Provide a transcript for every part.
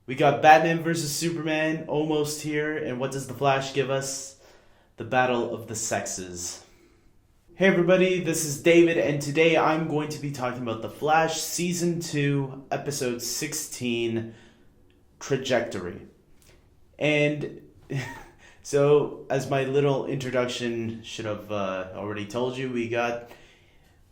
We got Batman versus Superman almost here, and what does The Flash give us? The battle of the sexes. Hey everybody, this is David, and today I'm going to be talking about The Flash Season 2, Episode 16, Trajectory. And so, as my little introduction should have already told you, we got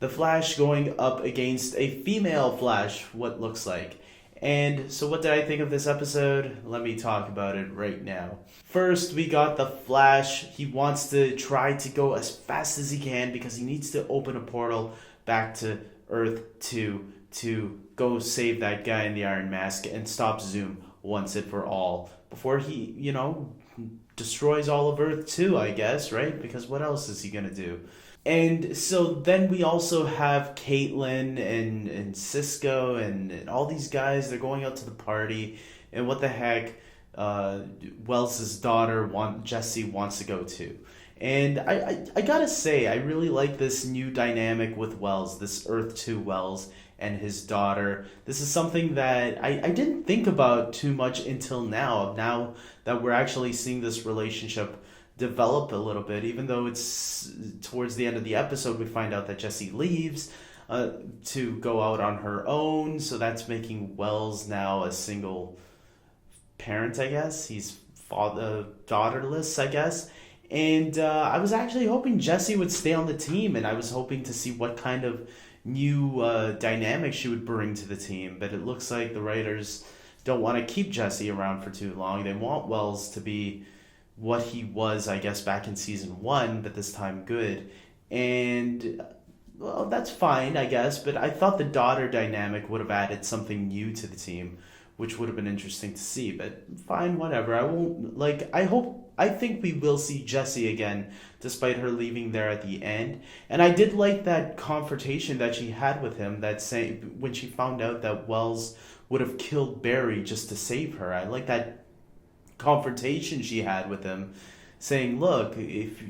The Flash going up against a female Flash, what looks like. And so, what did I think of this episode? Let me talk about it right now. First, we got the Flash. He wants to try to go as fast as he can because he needs to open a portal back to Earth 2 to go save that guy in the Iron Mask and stop Zoom once and for all before he, destroys all of Earth 2, I guess, right? Because what else is he going to do? And so then we also have Caitlin and Cisco and all these guys. They're going out to the party, and what the heck, Wells's daughter Jesse wants to go to. And I gotta say, I really like this new dynamic with Wells, this Earth 2 Wells and his daughter. This is something that I didn't think about too much until now. Now that we're actually seeing this relationship develop a little bit, even though it's towards the end of the episode, we find out that Jessie leaves to go out on her own. So that's making Wells now a single parent, I guess. He's daughterless, I guess. And I was actually hoping Jessie would stay on the team, and I was hoping to see what kind of new dynamic she would bring to the team. But it looks like the writers don't want to keep Jessie around for too long. They want Wells to be what he was, I guess, back in season 1, but this time good. And, well, that's fine, I guess, but I thought the daughter dynamic would have added something new to the team, which would have been interesting to see, but fine, whatever. I won't, I think we will see Jessie again, despite her leaving there at the end. And I did like that confrontation that she had with him, that saying, when she found out that Wells would have killed Barry just to save her. I like that confrontation she had with him, saying, look, if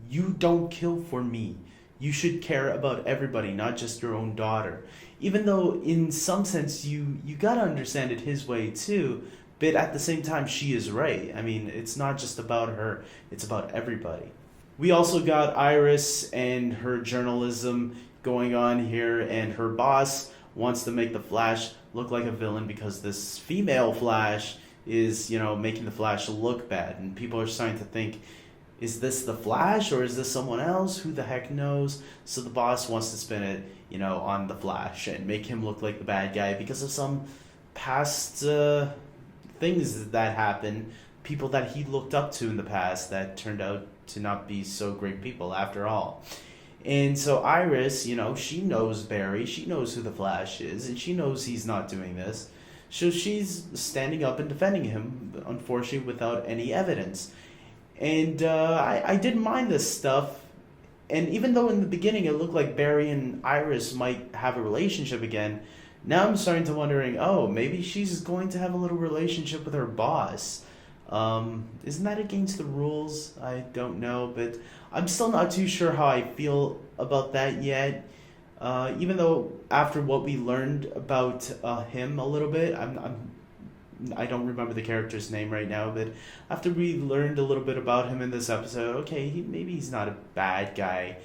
you don't kill for me, you should care about everybody, not just your own daughter. Even though in some sense you gotta understand it his way too, but at the same time she is right. I mean, it's not just about her, it's about everybody. We also got Iris and her journalism going on here, and her boss wants to make the Flash look like a villain because this female Flash is, making the Flash look bad. And people are starting to think, is this the Flash or is this someone else? Who the heck knows? So the boss wants to spin it, on the Flash and make him look like the bad guy because of some past things that happened, people that he looked up to in the past that turned out to not be so great people after all. And so Iris, she knows Barry, she knows who the Flash is, and she knows he's not doing this. So she's standing up and defending him, unfortunately, without any evidence. And I didn't mind this stuff. And even though in the beginning it looked like Barry and Iris might have a relationship again, now I'm starting to wondering, oh, maybe she's going to have a little relationship with her boss. Isn't that against the rules? I don't know, but I'm still not too sure how I feel about that yet. Even though after what we learned about him a little bit, I don't remember the character's name right now, but after we learned a little bit about him in this episode, okay, maybe he's not a bad guy,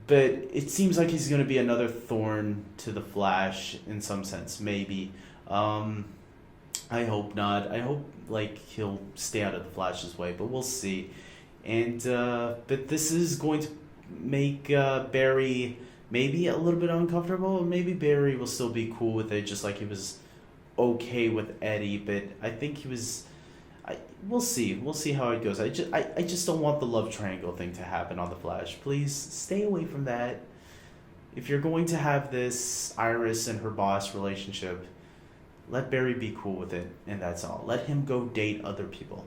but it seems like he's going to be another thorn to the Flash in some sense, maybe. I hope not. I hope he'll stay out of the Flash's way, but we'll see. And but this is going to make Barry maybe a little bit uncomfortable. Maybe Barry will still be cool with it, just like he was okay with Eddie. But I think he was. We'll see. We'll see how it goes. I just don't want the love triangle thing to happen on the Flash. Please stay away from that. If you're going to have this Iris and her boss relationship, let Barry be cool with it, and that's all. Let him go date other people.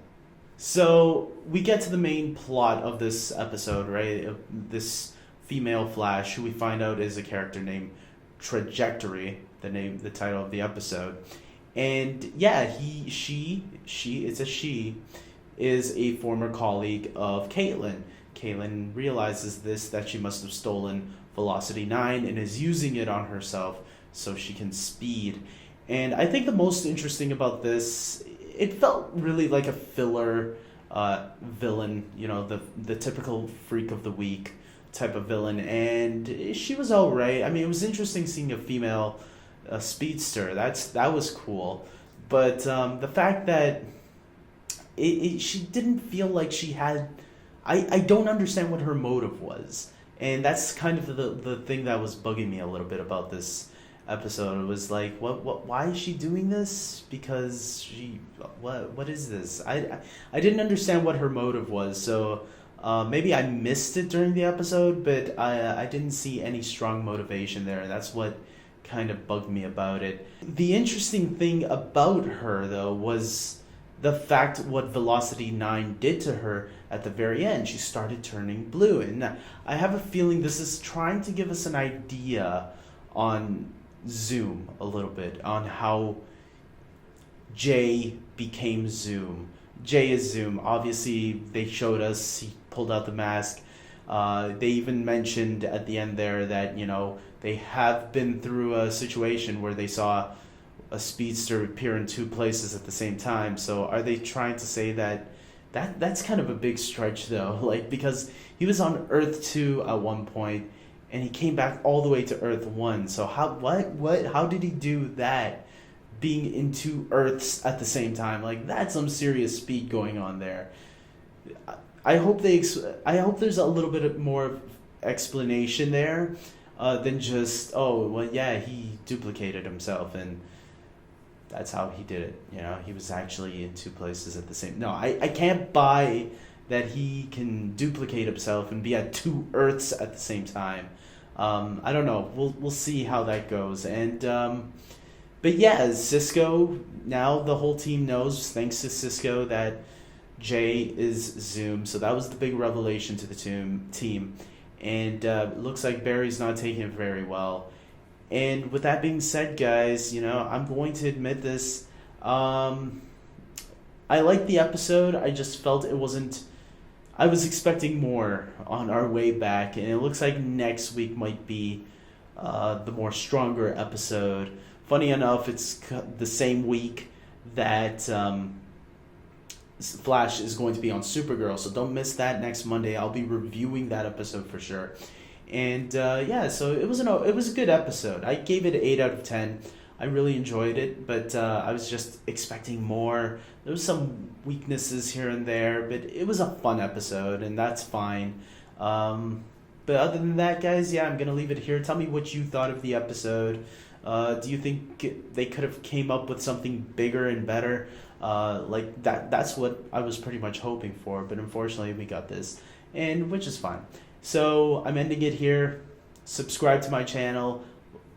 So we get to the main plot of this episode, right? This female Flash, who we find out is a character named Trajectory, the title of the episode. And yeah, it's a she, is a former colleague of Caitlin. Caitlin realizes that she must have stolen Velocity 9 and is using it on herself so she can speed. And I think the most interesting about this, it felt really like a filler villain, the typical freak of the week type of villain, and she was all right. I mean, it was interesting seeing a female speedster. That was cool, but the fact that she didn't feel like she had, I don't understand what her motive was, and that's kind of the thing that was bugging me a little bit about this episode. It was like, why is she doing this? Because what is this? I didn't understand what her motive was, so maybe I missed it during the episode, but I didn't see any strong motivation there, and that's what kind of bugged me about it. The interesting thing about her, though, was the fact what Velocity 9 did to her at the very end. She started turning blue, and I have a feeling this is trying to give us an idea on Zoom a little bit, on how Jay became Zoom. Jay is Zoom. Obviously, they showed us he pulled out the mask. They even mentioned at the end there that, they have been through a situation where they saw a speedster appear in two places at the same time. So are they trying to say that's kind of a big stretch, though? Like, because he was on Earth 2 at one point, and he came back all the way to Earth 1. So how did he do that, being in two Earths at the same time? Like, that's some serious speed going on there. I hope there's a little bit more explanation there than just, he duplicated himself and that's how he did it. He was actually in two places at the same. No, I can't buy that he can duplicate himself and be at two Earths at the same time. I don't know. We'll see how that goes. And but yeah, Cisco. Now the whole team knows, thanks to Cisco, that Jay is Zoom. So that was the big revelation to the team. And looks like Barry's not taking it very well. And with that being said, guys, I'm going to admit this. I liked the episode. I just felt it wasn't. I was expecting more on our way back, and it looks like next week might be the more stronger episode. Funny enough, it's the same week that Flash is going to be on Supergirl, so don't miss that next Monday. I'll be reviewing that episode for sure. And so it was a good episode. I gave it an 8 out of 10. I really enjoyed it, but I was just expecting more. There was some weaknesses here and there, but it was a fun episode, and that's fine. But other than that, guys, I'm going to leave it here. Tell me what you thought of the episode. Do you think they could have came up with something bigger and better? Like that's what I was pretty much hoping for, but unfortunately we got this, and which is fine. So I'm ending it here. Subscribe to my channel.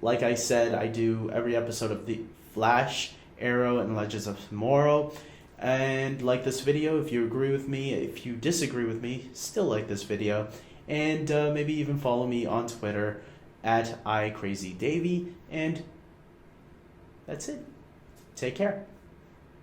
Like I said, I do every episode of The Flash, Arrow, and Legends of Tomorrow. And like this video if you agree with me. If you disagree with me, still like this video. And maybe even follow me on Twitter at iCrazyDavy. And that's it. Take care.